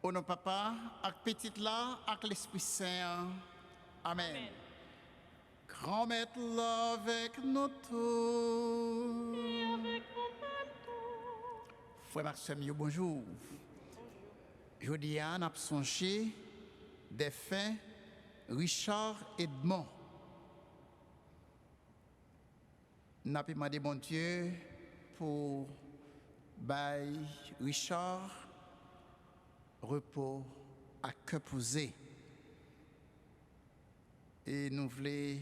Au nom papa, avec petit là, avec l'Esprit Saint. Amen. Grand maître là avec nous tous. Et avec nous-mêmes tous. Frère Maxime, bonjour. Je dis à nous songé des fins Richard Edmond. Nous avons demandé bon Dieu pour bail Richard repos à cœur posé. Et nous voulons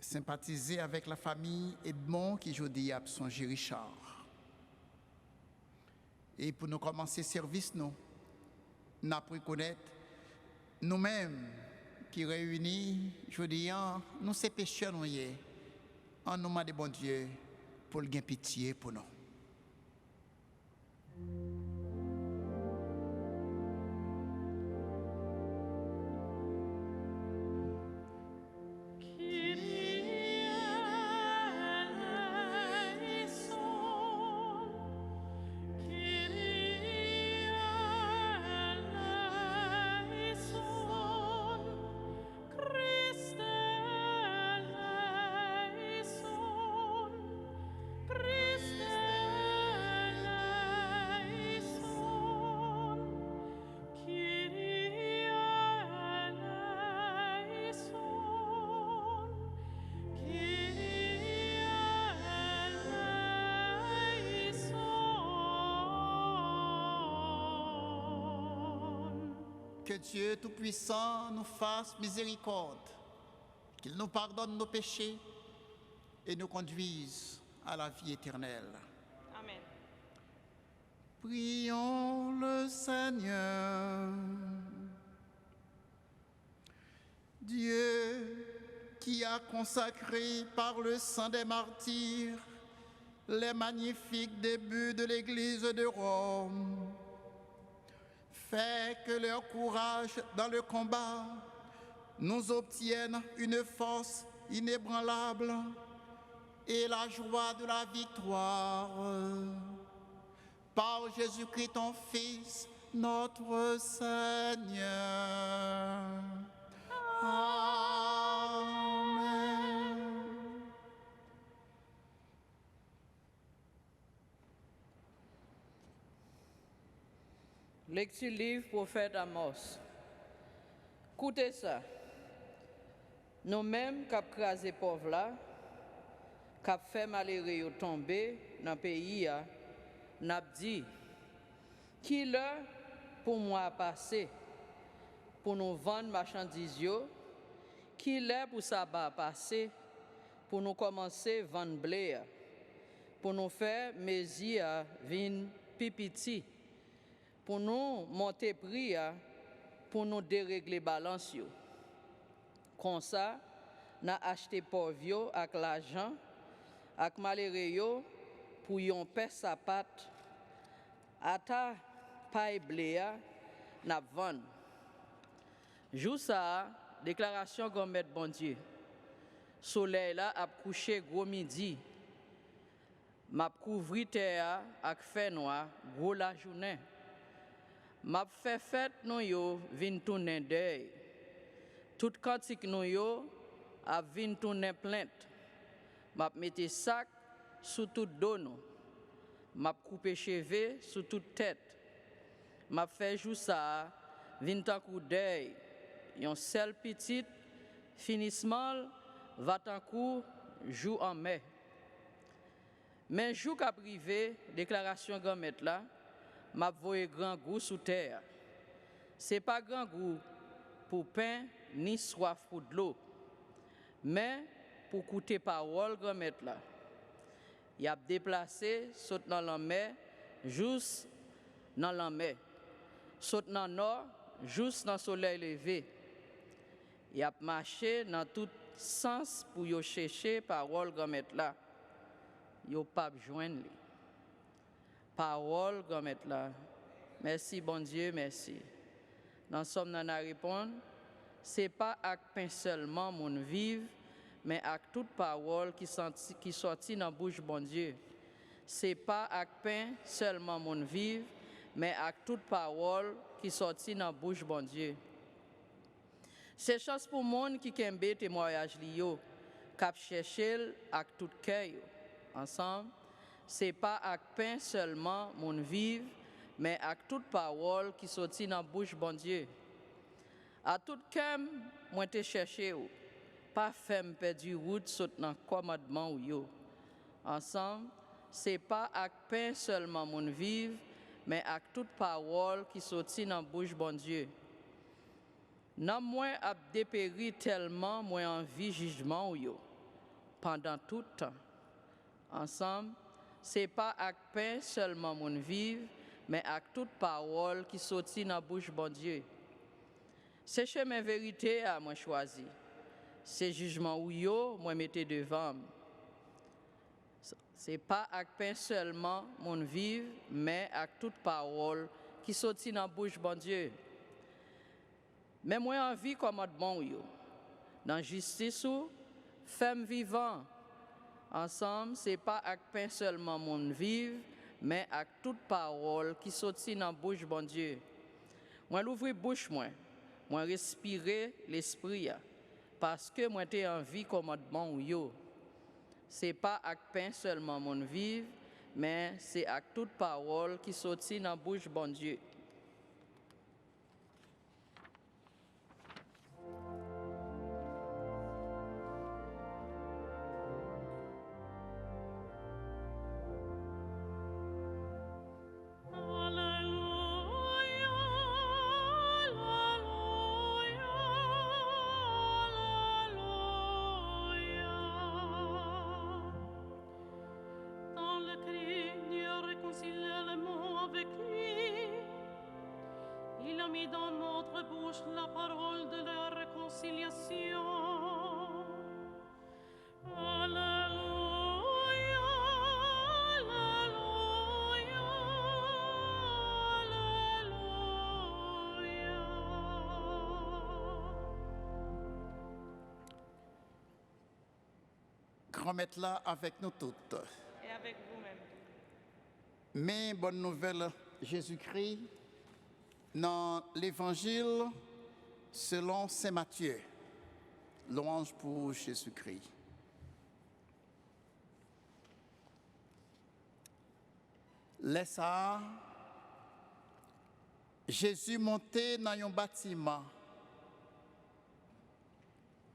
sympathiser avec la famille Edmond qui aujourd'hui a songé Richard. Et pour nous commencer le service, nous avons reconnaître nous-mêmes qui réunis, je dis, nous sommes pécheurs, nous y en nous demandons bon Dieu pour le gain pitié pour nous. Que Dieu Tout-Puissant nous fasse miséricorde, qu'il nous pardonne nos péchés et nous conduise à la vie éternelle. Amen. Prions le Seigneur. Dieu qui a consacré par le sang des martyrs les magnifiques débuts de l'Église de Rome, fait que leur courage dans le combat nous obtienne une force inébranlable et la joie de la victoire. Par Jésus-Christ, ton Fils, notre Seigneur. Amen. Lecture livre prophète Amos. Écoutez ça. Nous-mêmes, qui avons crasé pauvre là, qui avons fait malheureux tomber dans le pays, nous avons dit, qui l'heure pour moi passer pour nous vendre marchandises, qui l'heure pour sabbat passer pour nous commencer à vendre blé, pour nous faire mesi à vin pipiti, pour nous monter prix, pour nous dérégler balance. Comme ça, nous avons acheté pauvre avec l'argent, avec malheureux pour yon paix sa patte, à ta paille blé, nous vendre. Jou ça, déclaration gourmet bon Dieu. Soleil là a couché gros midi. M'a couvri terre avec fait noir gros la journée. M'a fait fête nous yo vinn tourner deuil. Tout cantique nous yo a vinn tourner plainte. M'a mette sac sous tout dos nous. M'a coupé cheveux sous toute tête. M'a fait jou ça vinn tant coup deuil. Yon seul petit finissement va tant coup jou en mai. Mais jou qu'a privé déclaration grand maître là m'a voyé grand goût sous terre. C'est pas grand goût pour pain ni soif pour de l'eau, mais pour écouter parole grand maître là. Il a déplacé saute dans la mer, juste dans la mer. Saute dans le nord, juste dans le soleil levé. Il a marché dans tout sens pour yo chercher parole grand maître là. Yo pas joindre lui. Parole grand maître là. Merci bon Dieu, merci. Dans somme nan a répondre, c'est pas avec pain seulement mon vive, mais avec toute parole qui sortit dans bouche bon Dieu. C'est pas avec pain seulement mon vive, mais avec toute parole qui sortit dans la bouche bon Dieu. C'est chance pour monde qui kembe témoignage li yo, k'ap chercher avec tout cœur yo. Ensemble, c'est pas avec pain seulement mon vivre, mais avec toute parole qui sortit dans la bouche bon Dieu. À tout cœur, moi te chercher ou, pas faire me perdre route saute dans commandement ou yo. Ensemble, c'est pas avec pain seulement mon vivre, mais avec toute parole qui sortit dans la bouche bon Dieu. Nan moi a dépéri tellement moi envie jugement ou yo pendant tout temps. Ensemble, c'est pas avec pain seulement mon vivre, mais avec toute parole qui sortit dans la bouche bon Dieu. C'est chemin vérité à moi choisi. C'est jugement ou yo moi mettez devant. C'est pas avec pain seulement mon vivre, mais avec toute parole qui sortit dans la bouche bon Dieu. Mais moi envie commandement yo. Dans justice ou femme vivant. Ensemble, c'est pas avec pain seulement mon vivre, mais avec toute parole qui sortit dans la bouche bon Dieu. Moi l'ouvrir bouche moi respirer l'esprit parce que moi t'ai envie commandement yo. C'est pas avec pain seulement mon vivre, mais c'est avec toute parole qui sortit dans la bouche bon Dieu. Dans notre bouche la parole de la réconciliation. Alléluia, Alléluia, Alléluia. Grand maître là avec nous toutes. Et avec vous-même. Mais bonne nouvelle, Jésus-Christ, dans l'évangile selon saint Matthieu. Louange pour Jésus-Christ. Laisse ça, Jésus montait dans un bâtiment.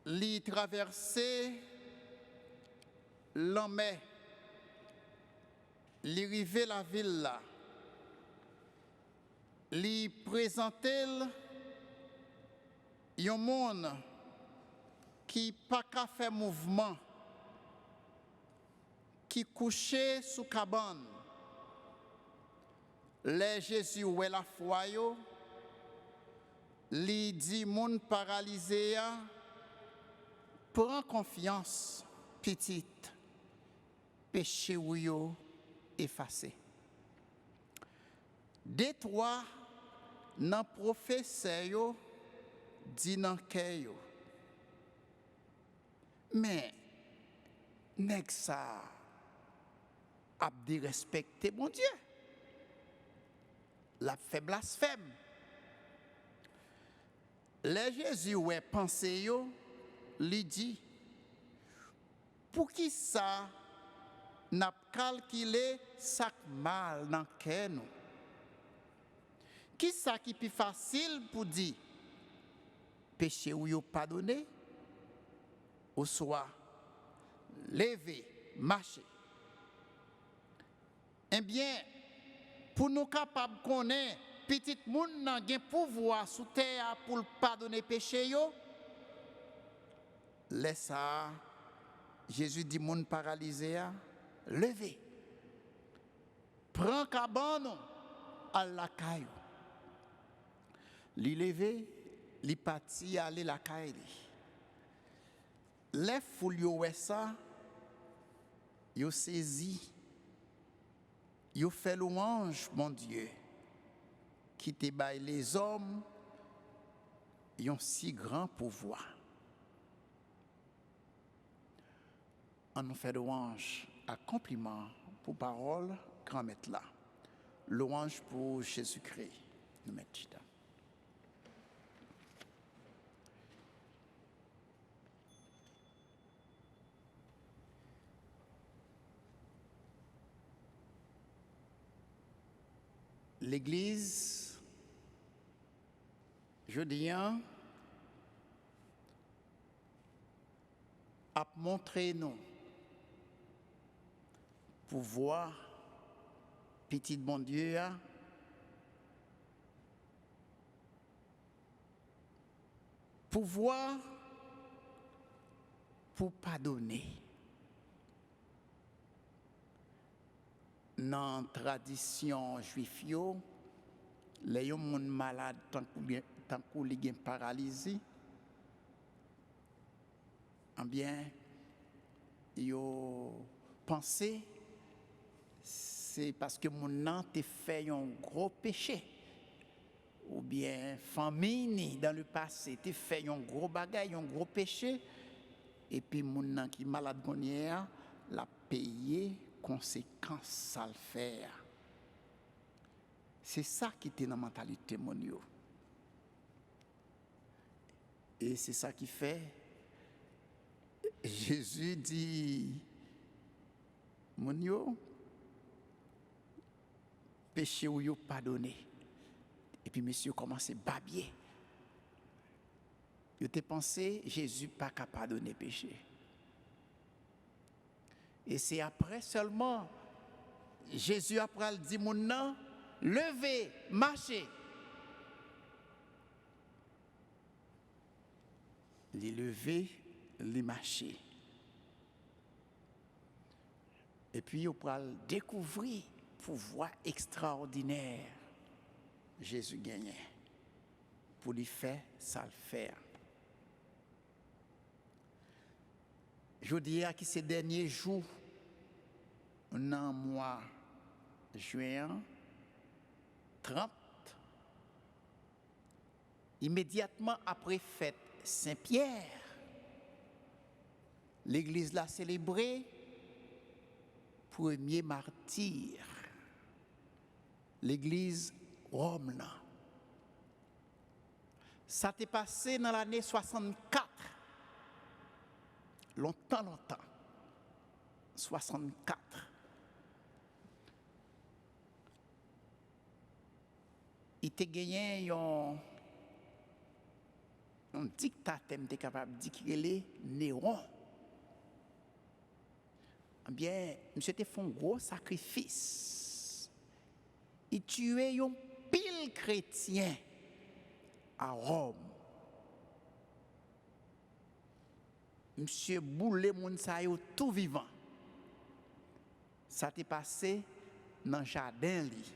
Il traversait l'homme. Il arrivait la ville là. Il présentait un monde qui n'a pas fait mouvement, qui couchait sous cabane. Les Jésus oué la foi, il dit moun paralysé, prends confiance, petite, péché ou yo effacé. Détroit nan professeur yo dit nan kè yo. Mais nèg ça a dit respecter mon Dieu. La fait blasphème. Les Jésus ouais pensé yo li dit pour qui ça n'a calculé sak mal dans kè nou. Qui ça qui plus facile pour dire péché ou yo pardonné ou soit lever, marcher. Eh bien, pour nous capables de connaître petit moun nan gen pouvoir sous terre pour pardonner péché yo, laisse ça Jésus dit moun paralysé a lever. Prends cabane à la caillou. Li levé, li parti aller la caille. Les foules yo wè ça, yo saisi, yo fait louange mon Dieu qui te baille les hommes yon si grand pouvoir. On nous fait louange à compliment pour parole grand maître là. louange pour Jésus-Christ. Nous mettons. L'Église, je dis, a montré nous pouvoir petit bon Dieu pouvoir pour pardonner. Dans la tradition juive, les gens malades tant qu'ils ont paralysie, eh bien, ils pensé c'est parce que mon nom t'a fait un gros péché, ou bien famille dans le passé t'a fait un gros bagage, un gros péché, et puis mon nom qui est malade l'a payé conséquences ça le faire. C'est ça qui était dans la mentalité monio. Et c'est ça qui fait Jésus dit monio péché ou yo pardonné. Et puis monsieur commence à babier. Yo te pensé Jésus pas capable de pardonner péché. Et c'est après seulement, Jésus après dit mon nom, levez, marchez. Les lever, les marcher. Et puis, on peut découvrir le pouvoir extraordinaire Jésus gagnait pour lui faire ça le faire. Je dirais que ces derniers jours, dans le mois juin 30, immédiatement après fête Saint-Pierre, l'église l'a célébré premier martyr, l'église Rome. Ça t'est passé dans l'année 64. Longtemps. 64. Il te gagné un dictateur qui est capable de dire qu'il est Néron. Eh bien, monsieur te fait un gros sacrifice. Il tuait un pile chrétien à Rome. Monsieur boule moun sa yo tout vivant. Ça t'est passé dans le jardin li.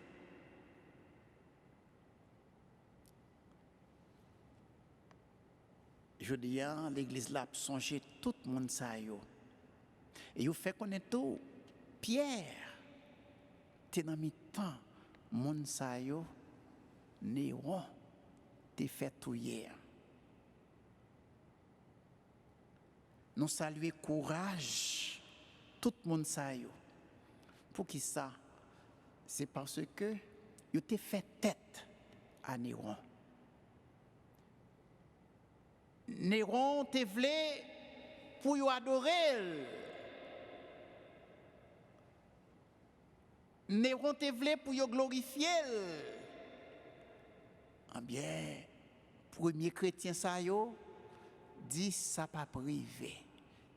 Je dis l'église là songer tout le monde sa yo. Et yo fait connaître tout Pierre t'es dans mi temps monde sa yo Néron t'es fait tout hier. Nous saluons courage tout le monde ça yo. Pour qui ça? C'est parce que yo te fait tête à Néron. Néron te voulait pour yo adorer. Néron te voulait pour yo glorifier. Ah bien, premier chrétien ça yo dit ça pas privé.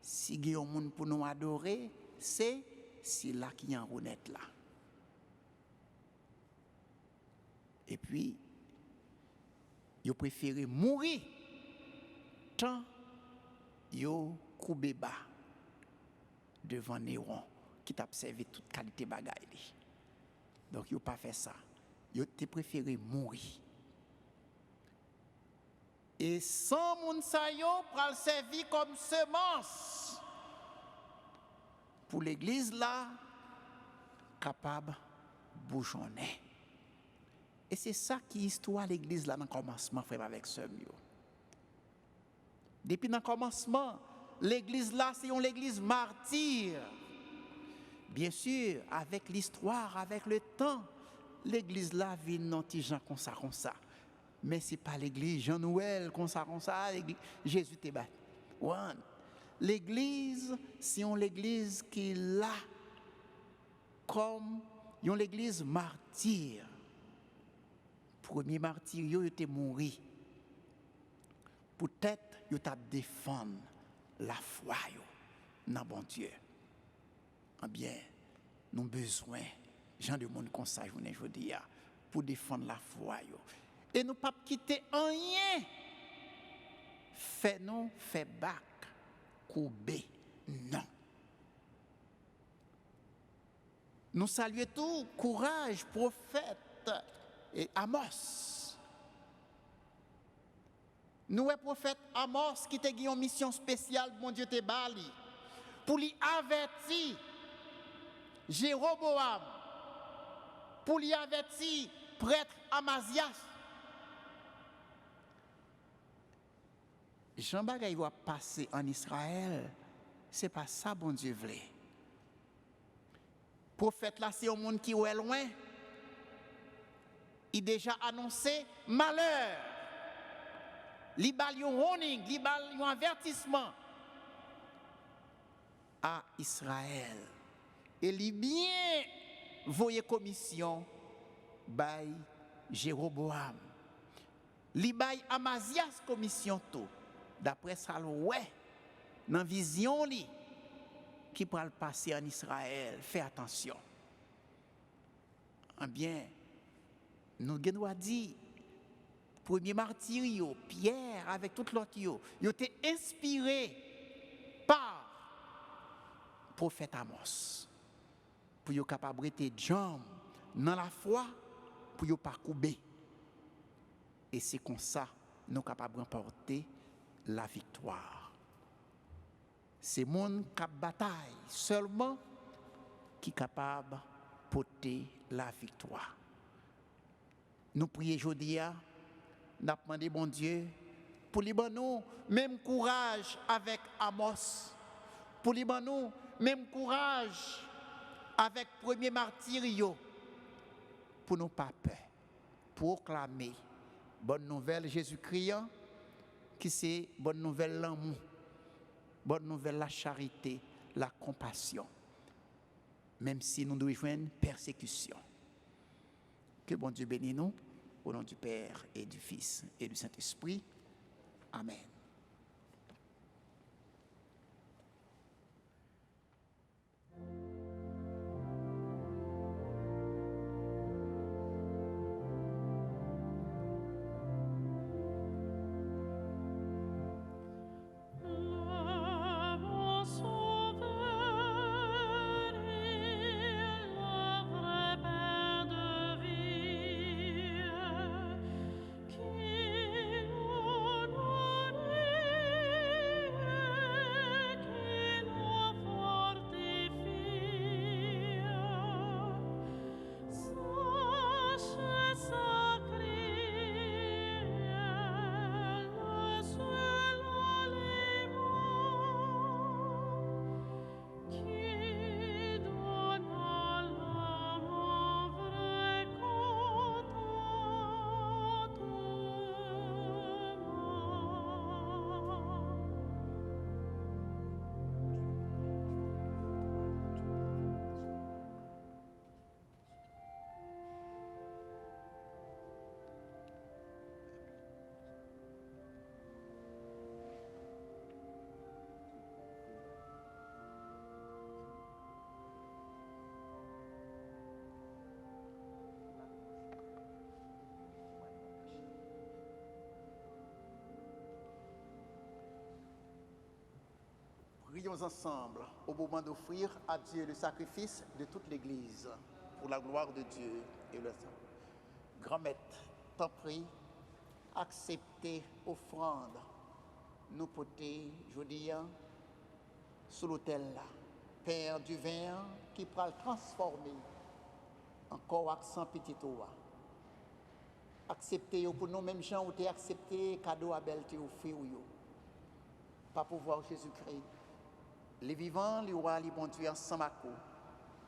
Si il y a un monde pour nous adorer, c'est là qui y a un honnête là. Et puis, ils préfèrent mourir tant ils courbé bas devant Néron qui t'a observé toute qualité bagaille. Donc, ils n'ont pas fait ça. Ils ont préféré mourir. Et sans moun sa yo pral servi comme semence pour l'église là capable bouchonner. Et c'est ça qui histoire l'église là dans le commencement frère avec sœur yo. Depuis dans le commencement, l'église là c'est une église martyre. Bien sûr, avec l'histoire, avec le temps, l'église là vit non petit gens comme ça. Mais c'est pas l'église Jean-Noël comme ça, Jésus t'est battu. L'église, c'est une église qui est là comme une église martyr. Premier martyr, il était mort. Peut-être il t'a défendre la foi dans bon Dieu. Eh bien, nous avons besoin, gens de monde comme ça, je dis, pour défendre la foi. Et nous ne pas quitter rien. Fait bac, couper, non. Nous saluons tout, courage, prophète et Amos. Nous, le prophète Amos, qui t'a eu une mission spéciale, mon Dieu, te bali, pour lui avertir Jéroboam, pour lui avertir prêtre Amazias. Jean Bagay va passer en Israël, c'est pas ça, bon Dieu voulait. Prophète là, c'est un monde qui est loin. Il a déjà annoncé malheur. Il a un warning, il a un avertissement à Israël. Et il a bien voyé commission by Jéroboam. Il a Amazias commission tout. D'après ça, ouais, dans la vision qui pourra le passer en Israël, fais attention. Eh bien, nous devons dire, premier martyr, Pierre, avec tout l'autre, ils étaient inspirés par le prophète Amos. Pour être capable de jambes dans la foi, pour ne pas couper. Et c'est comme ça nous sommes capables de remporter la victoire. C'est monde qui bataille seulement qui est capable de porter la victoire. Nous prions aujourd'hui, nous demandons bon Dieu pour lui donner même courage avec Amos, pour lui donner même courage avec premier martyr, pour nous pas peur, proclamer bonne nouvelle Jésus-Christ, qui c'est bonne nouvelle l'amour, bonne nouvelle la charité, la compassion, même si nous devons jouer une persécution. Que bon Dieu bénisse nous, au nom du Père et du Fils et du Saint-Esprit. Amen. Prions ensemble au moment d'offrir à Dieu le sacrifice de toute l'Église pour la gloire de Dieu et le sang. Grand Maître, t'en prie, acceptez offrande, nous porter, je dis, sous l'autel là. Père du vin qui pourra le transformer encore accent petit oua. Acceptez pour nous mêmes gens où tu accepté cadeau à belle te offrir pas pouvoir Jésus-Christ. Les vivants, les rois, les bons Dieu ensemble avec vous.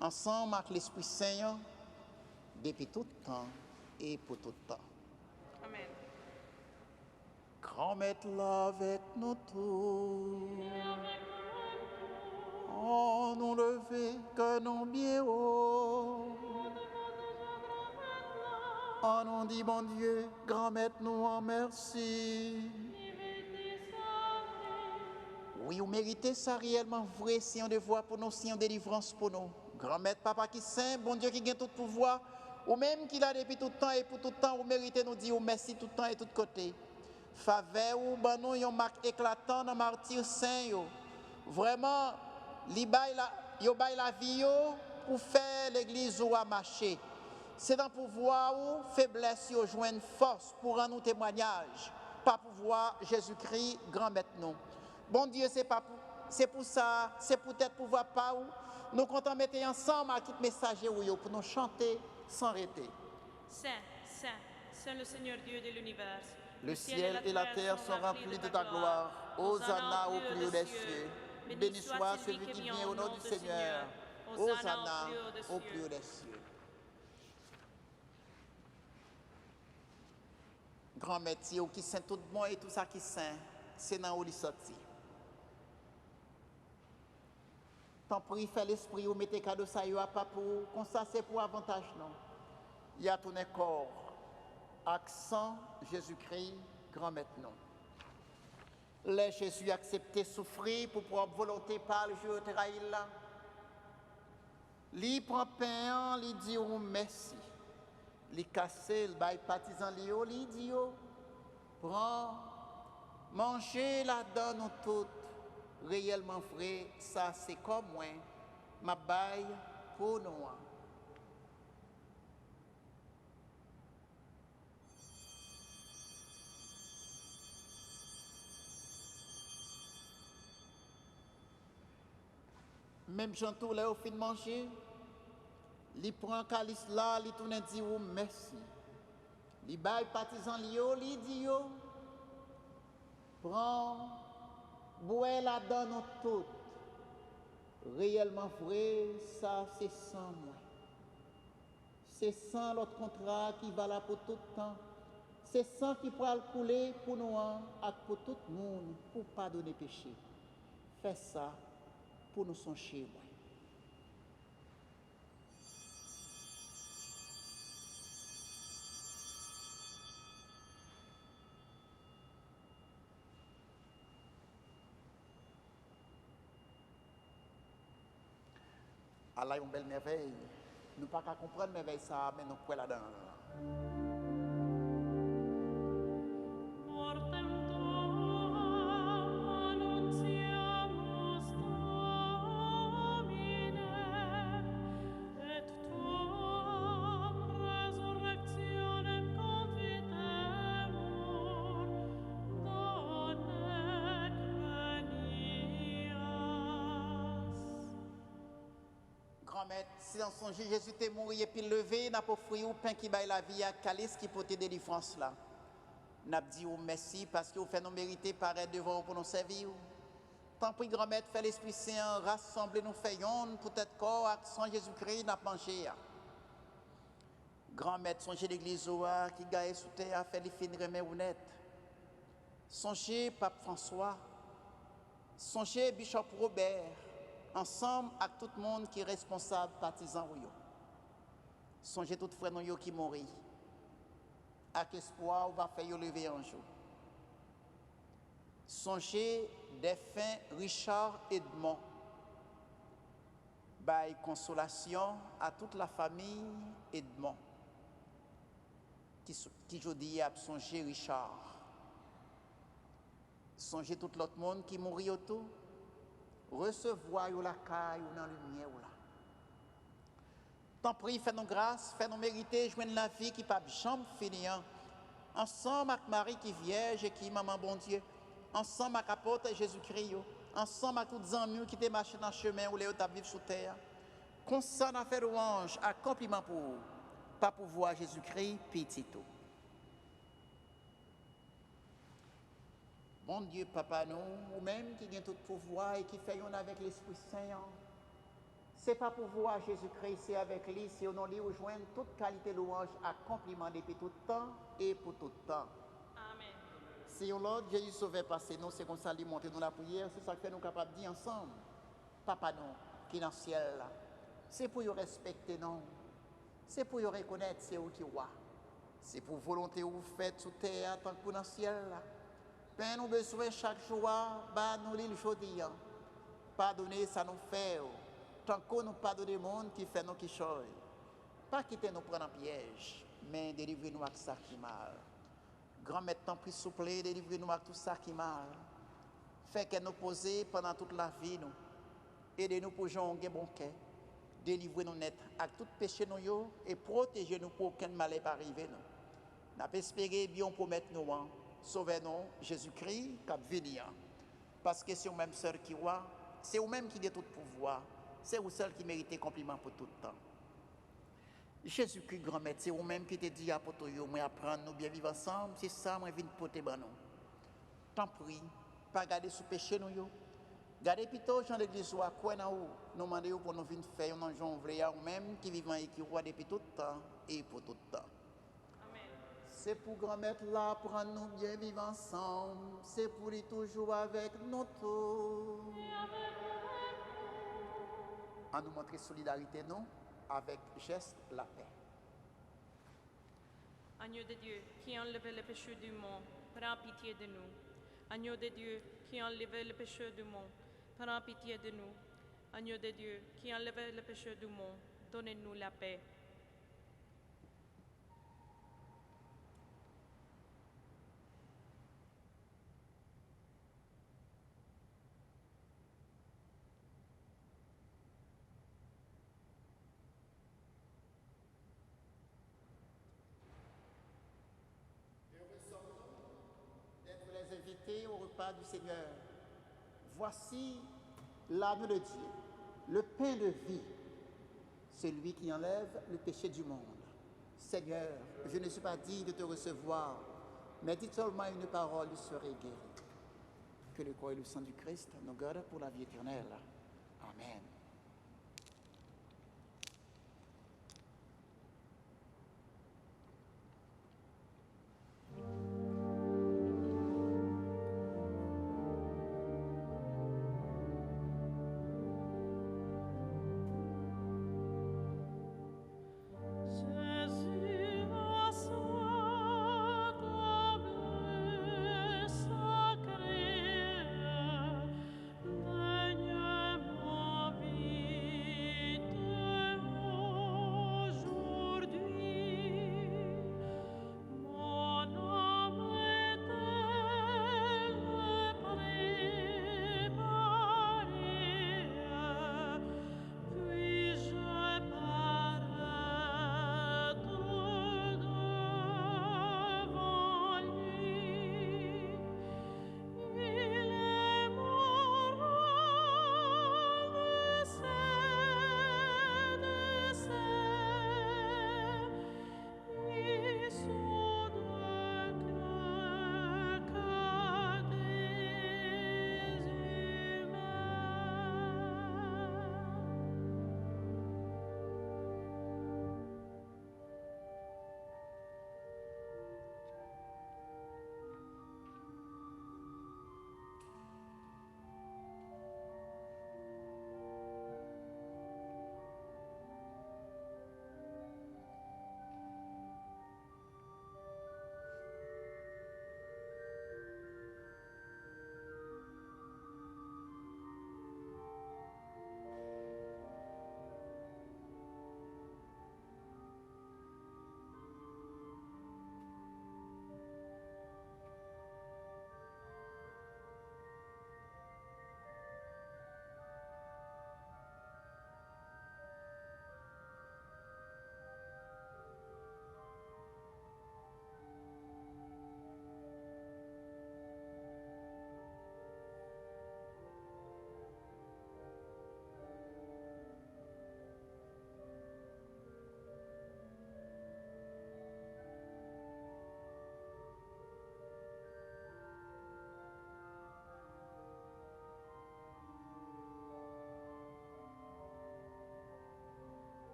Ensemble avec l'Esprit Saint, depuis tout temps et pour tout temps. Amen. Grand maître là avec nous tous. Oh, nous lever que nous bien haut. Oh, nous dit bon Dieu, grand maître nous en merci. Oui, vous méritez ça réellement vrai, si on devoir pour nous, si on délivrance pour nous. Grand maître, papa qui saint, bon Dieu qui gagne tout pouvoir, ou même qui l'a depuis tout le temps et pour tout le temps, vous méritez nous dire merci tout le temps et tout côté. Faveur ou ben nous, yon marque éclatant dans martyr saint yo. Vraiment, li bay la vie yo pour faire l'église ou à marcher. C'est dans pouvoir ou faiblesse yo joindre force pour rendre nous témoignage. Pas pouvoir Jésus-Christ, grand maître nous. Bon Dieu, c'est pour ça, c'est peut-être pouvoir pas où nous comptons mettre ensemble à tout messager pour nous chanter sans arrêter. Saint, Saint, Saint le Seigneur Dieu de l'univers. Le ciel et la terre sont remplis de ta gloire. Hosanna au plus haut des cieux. Béni soit celui qui vient au nom du Seigneur. Hosanna au plus haut des cieux. Grand métier qui saint tout bon et tout ça qui saint, c'est dans où il sorti. Tant pis, fait l'esprit ou mettez cadeau ça y a pas pour comme ça c'est pour avantage non. Il y a ton corps. Accent Jésus-Christ, grand maître non. Les Jésus accepté souffrir pour propre volonté par le Dieu trahir là. Li prend pain, li dit oh merci. Li cassé le bail partisan li dit oh prends manger la donne toute réellement vrai ça c'est comme moi ma baille pour nous. Même Jean-Tour, là, au fin de manger, il prend un calice là, il tourne et dit oh, merci. Il baille partisan lio, il dit yo, prends, bois la donne toute. Réellement vrai, ça c'est sans moi. C'est sans l'autre contrat qui va là pour tout le temps. C'est sans qui pourra le couler pour nous et pour tout le monde, pour pardonner péché. Fais ça pour nous songer. Allah est une belle merveille. Nous ne pouvons pas comprendre merveille ça, mais nous pouvons la donner. Si dans son Jésus t'est mort et puis levé, n'a pas offert au pain qui baille la vie à calice qui porte délivrance là. N'a dit merci parce que vous fait nous mériter paraître devant vous pour nous servir. Tant pis grand-mère, fait l'Esprit Saint, rassembler nous faisons peut-être corps avec son Jésus-Christ n'a mangé. Grand-mère, songez l'église qui gagne sous terre, fait les fins remet honnête. Songez Pape François, songez Bishop Robert. Ensemble avec tout le monde qui est responsable, partisan ou yo. Songez tout frère nous qui mourit. Avec espoir, on va faire yo lever un jour. Songez défunt Richard Edmond. Bail consolation à toute la famille Edmond. Qui aujourd'hui a songé Richard. Songez tout l'autre monde qui mourit autour. Recevoir la caille ou dans la lumière. Tant pis, fais-nous grâce, fais-nous mériter, joindre la vie qui pas jamais finir. Ensemble avec Marie qui est vierge et qui est maman bon Dieu. Ensemble avec apôtre Jésus-Christ. Ensemble avec tous les amis qui te marchent dans le chemin où les autres vivent sous terre. Comme ça, on a fait louange, accomplissement pour vous. Pas pour voir Jésus-Christ, petit tout. Bon Dieu, Papa, nous, ou même qui a tout pouvoir et qui fait avec l'Esprit Saint, C'est pas pour voir Jésus-Christ, c'est avec lui, c'est au nom de lui où joindre toute qualité louange, accomplissement depuis tout temps et pour tout temps. Amen. Si on Lord Jésus sauvé passer nous, c'est comme ça lui monter dans la prière, c'est ça que nous capables de dire ensemble. Papa nous, qui est dans le ciel là, c'est pour y respecter nous. C'est pour y reconnaître c'est où qui roi. C'est pour volonté où vous faites sous terre tant que dans le ciel là. Ben nous besoin chaque jour, bah nous l'île aujourd'hui. Pardonnez ça nous fait. Tant qu'on nous pardonne le monde qui fait nous qui choy. Pas quitter nous prendre en piège, mais délivrer-nous avec ça qui mal. Grand maître, tant pis souple, délivrer-nous avec tout ça qui mal. Fait qu'elle nous poser pendant toute la vie nous. Aidez-nous pour jouer un bon cœur. Délivrez-nous net avec tout péché nous et protégez-nous pour aucun malheur arriver nous. N'a pas espéré bien promettre nous, sauvez-nous Jésus-Christ qui venir. Parce que c'est vous même seul qui roi, c'est vous même qui a tout pouvoir, c'est vous seul qui méritez compliment pour tout le temps. Jésus-Christ grand maître, c'est vous même qui te dit à poto yo, moi apprendre nous bien vivre ensemble, c'est ça moi viens porter ban nous. Tant prie, pas garder sous péché nous yo. Gardez plutôt Jean l'église ou à quoi nous demandez pour nous venir faire un jour vrai ou même qui vivant et qui roi depuis tout le temps et pour tout le temps. Amen. C'est pour grand-mère là, prendre nous bien vivre ensemble. C'est pour lui toujours avec nous tous. À nous montrer solidarité, nous, avec geste la paix. Agneau de Dieu, qui enlève le péché du monde, prends pitié de nous. Agneau de Dieu, qui enlève le péché du monde, prends pitié de nous. Agneau de Dieu, qui enlève le péché du monde, donnez-nous la paix. D'être les invités au repas du Seigneur. Voici l'agneau de Dieu, le pain de vie, celui qui enlève le péché du monde. Seigneur, je ne suis pas digne de te recevoir, mais dis seulement une parole, je serai guéri. Que le corps et le sang du Christ nous gardent pour la vie éternelle. Amen. Jésus a sa table sacrée, daigne-moi vivre.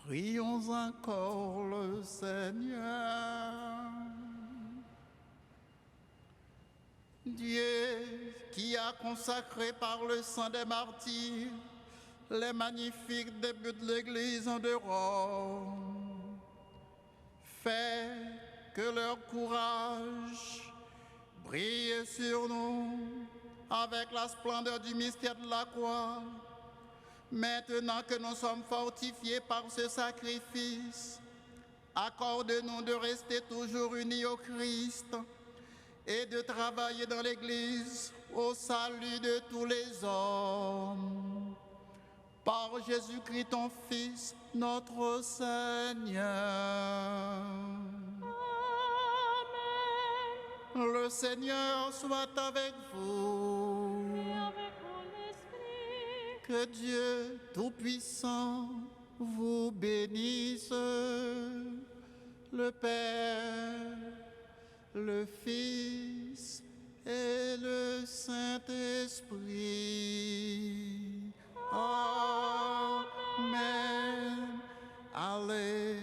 Prions encore le Seigneur. Dieu qui a consacré par le sang des martyrs les magnifiques débuts de l'Église de Rome, fait que leur courage brille sur nous avec la splendeur du mystère de la croix. Maintenant que nous sommes fortifiés par ce sacrifice, accorde-nous de rester toujours unis au Christ et de travailler dans l'Église au salut de tous les hommes. Par Jésus-Christ, ton Fils, notre Seigneur. Amen. Le Seigneur soit avec vous. Et avec mon esprit. Que Dieu Tout-Puissant vous bénisse, le Père, le Fils et le Saint-Esprit. Amen. Allez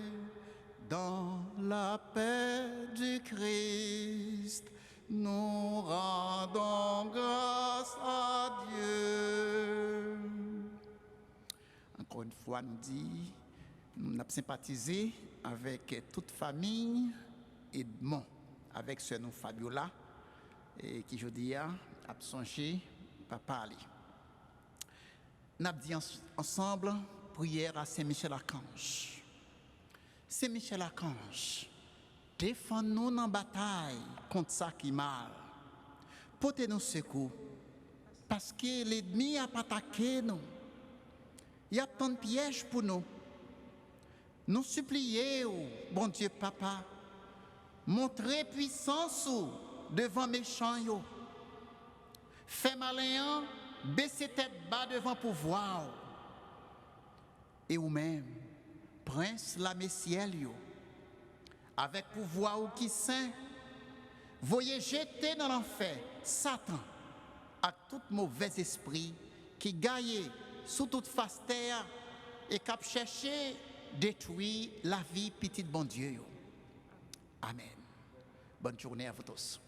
dans la paix du Christ. Nous rendons grâce à Dieu. Encore une fois, nous avons sympathisé avec toute famille Edmond, avec ce nom Fabiola, et qui je dis a songé papa Ali. Nous avons dit ensemble prière à Saint-Michel-Archange. Saint-Michel-Archange, défends-nous dans la bataille contre ça qui mal. Portez-nous secours, parce que l'ennemi a attaqué nous. Il y a tant de pièges pour nous. Nous supplions, bon Dieu papa, montrez puissance devant méchants. Fais malin, baissez tête bas devant pouvoir. Et ou même, prince la messiel, avec pouvoir ou qui saint, voyez jeter dans l'enfer Satan à tout mauvais esprit qui gagne sous toute face terre et qui cherché détruire la vie petite bon Dieu. Amen. Bonne journée à vous tous.